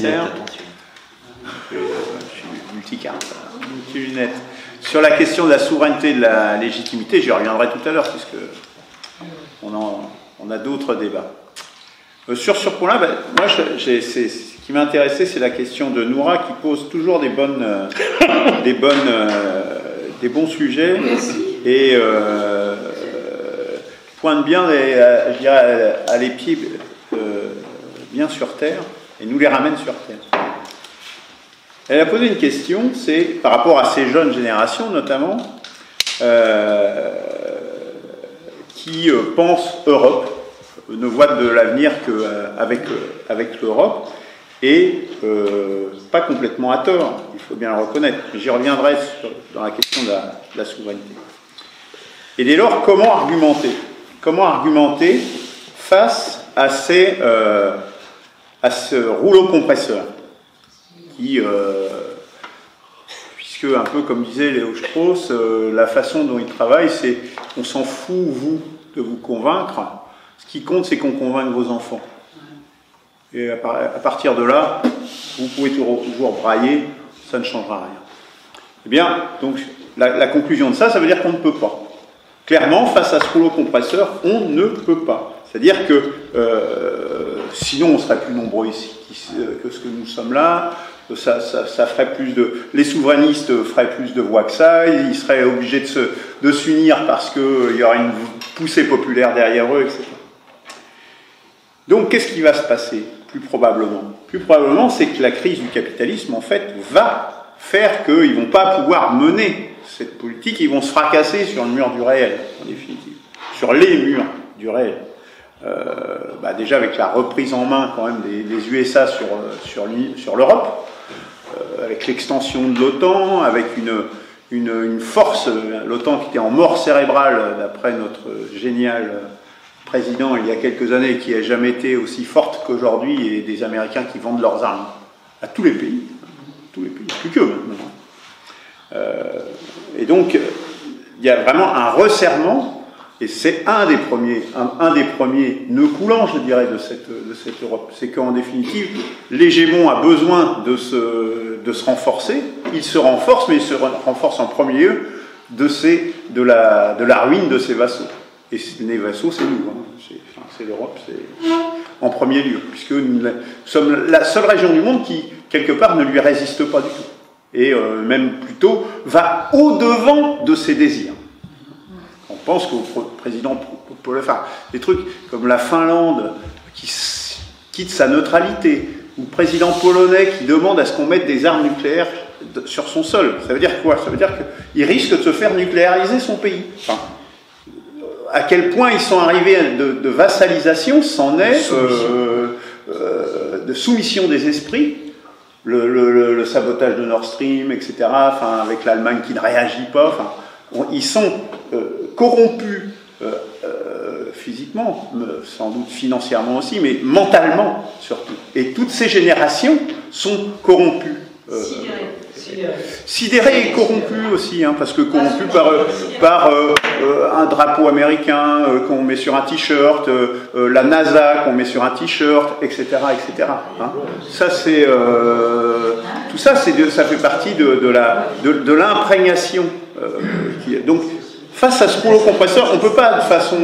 commissaire. Je suis multicarte, multi-lunettes. Sur la question de la souveraineté et de la légitimité, j'y reviendrai tout à l'heure, puisque on a d'autres débats. Sur ce point-là, moi, ce qui m'a intéressé, c'est la question de Noura, qui pose toujours des bons sujets et pointe bien, je dirais, à les pieds bien sur terre et nous les ramène sur terre. Elle a posé une question, c'est par rapport à ces jeunes générations notamment, qui pensent Europe, ne voient de l'avenir qu'avec l'Europe, et pas complètement à tort, il faut bien le reconnaître. J'y reviendrai dans la question de la souveraineté. Et dès lors, comment argumenter? Comment argumenter face à ce rouleau compresseur qui, puisque un peu comme disait Léo Strauss, la façon dont il travaille, c'est on s'en fout, vous, de vous convaincre. Ce qui compte, c'est qu'on convainque vos enfants. Et à partir de là, vous pouvez toujours brailler, ça ne changera rien. Eh bien, donc, la conclusion de ça, ça veut dire qu'on ne peut pas. Clairement, face à ce rouleau compresseur, on ne peut pas. C'est-à-dire que sinon, on serait plus nombreux ici que ce que nous sommes là. Ça ferait plus les souverainistes feraient plus de voix que ça. Ils seraient obligés de s'unir parce qu'il y aura une poussée populaire derrière eux, etc. Donc, qu'est-ce qui va se passer, plus probablement? Plus probablement, c'est que la crise du capitalisme, en fait, va faire qu'ils ne vont pas pouvoir mener cette politique, ils vont se fracasser sur le mur du réel, en définitive. Sur les murs du réel. Déjà avec la reprise en main, quand même, des USA sur l'Europe, avec l'extension de l'OTAN, avec une force, l'OTAN qui était en mort cérébrale, d'après notre génial président il y a quelques années, qui n'a jamais été aussi forte qu'aujourd'hui, et des Américains qui vendent leurs armes à tous les pays, plus qu'eux maintenant. Et donc, il y a vraiment un resserrement, et c'est un des premiers nœuds coulants, je dirais, de cette Europe. C'est qu'en définitive, l'hégémon a besoin de se renforcer, il se renforce, mais il se renforce en premier lieu de la ruine de ses vassaux. Et les vassaux, c'est nous, c'est l'Europe, c'est en premier lieu, puisque nous sommes la seule région du monde qui, quelque part, ne lui résiste pas du tout. Et même plutôt, va au-devant de ses désirs. On pense qu'au président, des trucs comme la Finlande, qui quitte sa neutralité, ou le président polonais qui demande à ce qu'on mette des armes nucléaires sur son sol. Ça veut dire quoi? Ça veut dire qu'il risque de se faire nucléariser son pays. Enfin, à quel point ils sont arrivés de vassalisation, c'en est, de soumission des esprits, le sabotage de Nord Stream, etc., enfin, avec l'Allemagne qui ne réagit pas, enfin, ils sont corrompus physiquement, sans doute financièrement aussi, mais mentalement surtout. Et toutes ces générations sont corrompues. Sidérés et corrompus aussi, parce que corrompus par un drapeau américain qu'on met sur un t-shirt, la NASA qu'on met sur un t-shirt, etc., etc. Ça, c'est tout ça, ça fait partie de l'imprégnation. Donc, face à ce rouleau compresseur, on ne peut pas de façon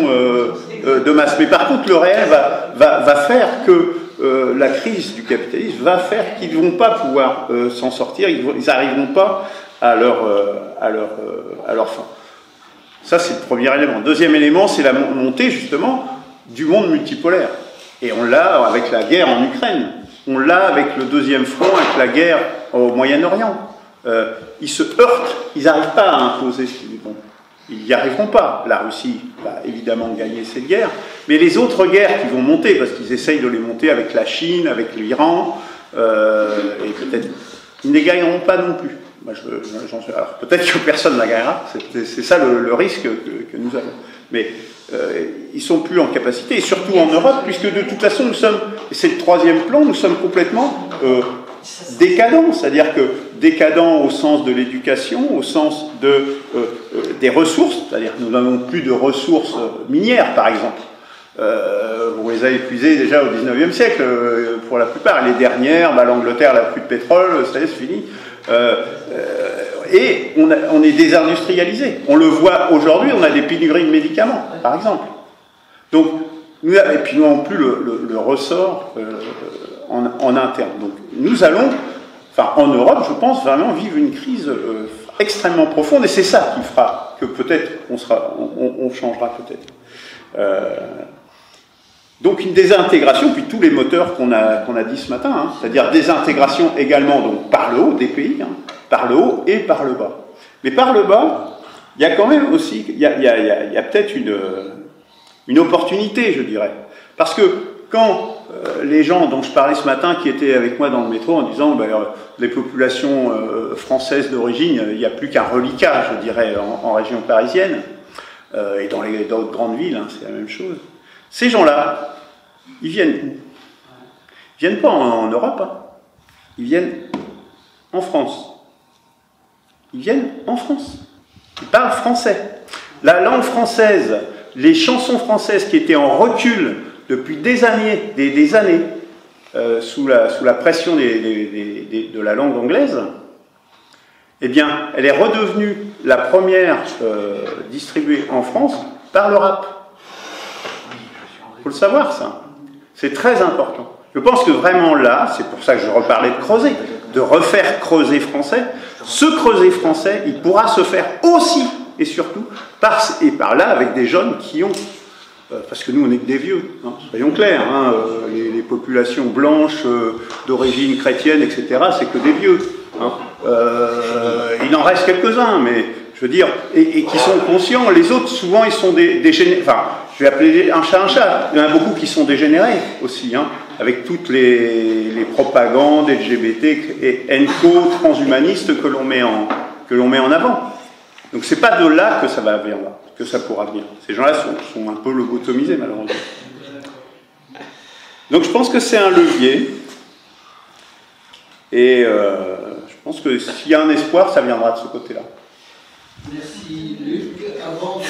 de masse. Mais par contre, le réel va faire que la crise du capitalisme va faire qu'ils ne vont pas pouvoir s'en sortir, ils n'arriveront pas à leur fin. Ça, c'est le premier élément. Deuxième élément, c'est la montée, justement, du monde multipolaire. Et on l'a avec la guerre en Ukraine. On l'a avec le deuxième front, avec la guerre au Moyen-Orient. Ils se heurtent, ils n'arrivent pas à imposer ce qu'ils vont. Ils n'y arriveront pas. La Russie va évidemment gagner cette guerre, mais les autres guerres qui vont monter, parce qu'ils essayent de les monter avec la Chine, avec l'Iran, et peut-être ils ne les gagneront pas non plus. Moi, alors, peut-être que personne ne la gagnera, c'est ça le risque que nous avons. Mais ils ne sont plus en capacité, et surtout en Europe, puisque de toute façon, nous sommes, et c'est le troisième plan, nous sommes complètement décadents, c'est-à-dire que décadents au sens de l'éducation, au sens des ressources, c'est-à-dire que nous n'avons plus de ressources minières, par exemple. On les a épuisées déjà au XIXe siècle, pour la plupart. Les dernières, l'Angleterre n'a plus de pétrole, ça y est, c'est fini. Et on est désindustrialisé. On le voit aujourd'hui, on a des pénuries de médicaments, par exemple. Donc, et puis nous n'avons plus le ressort en interne. Donc nous allons, en Europe, je pense, vraiment vivre une crise extrêmement profonde, et c'est ça qui fera que peut-être on changera peut-être. Donc une désintégration, puis tous les moteurs qu'on a dit ce matin, c'est-à-dire désintégration également donc, par le haut des pays, par le haut et par le bas. Mais par le bas, il y a quand même aussi, il y a peut-être une opportunité, je dirais. Parce que quand les gens dont je parlais ce matin, qui étaient avec moi dans le métro, en disant les populations françaises d'origine, il n'y a plus qu'un reliquat, je dirais, en région parisienne, et dans d'autres grandes villes, c'est la même chose. Ces gens-là, ils viennent où? Ils viennent pas en Europe, ils viennent en France. Ils viennent en France. Ils parlent français. La langue française, les chansons françaises qui étaient en recul depuis des années, sous la pression de la langue anglaise, eh bien, elle est redevenue la première distribuée en France par le rap. Il faut le savoir, ça. C'est très important. Je pense que vraiment là, c'est pour ça que je reparlais de creuser, de refaire creuser français. Ce creuser français, il pourra se faire aussi et surtout par là avec des jeunes qui ont, parce que nous on n'est que des vieux, soyons clairs, les populations blanches d'origine chrétienne, etc., c'est que des vieux. Il en reste quelques-uns, mais je veux dire, et qui sont conscients. Les autres, souvent, ils sont dégénérés. Enfin, je vais appeler un chat. Il y en a beaucoup qui sont dégénérés aussi, avec toutes les propagandes LGBT et enco transhumanistes que l'on met en avant. Donc c'est pas de là que ça va venir, que ça pourra venir. Ces gens-là sont un peu lobotomisés, malheureusement. Donc je pense que c'est un levier, et je pense que s'il y a un espoir, ça viendra de ce côté-là. Merci Luc. Avant de...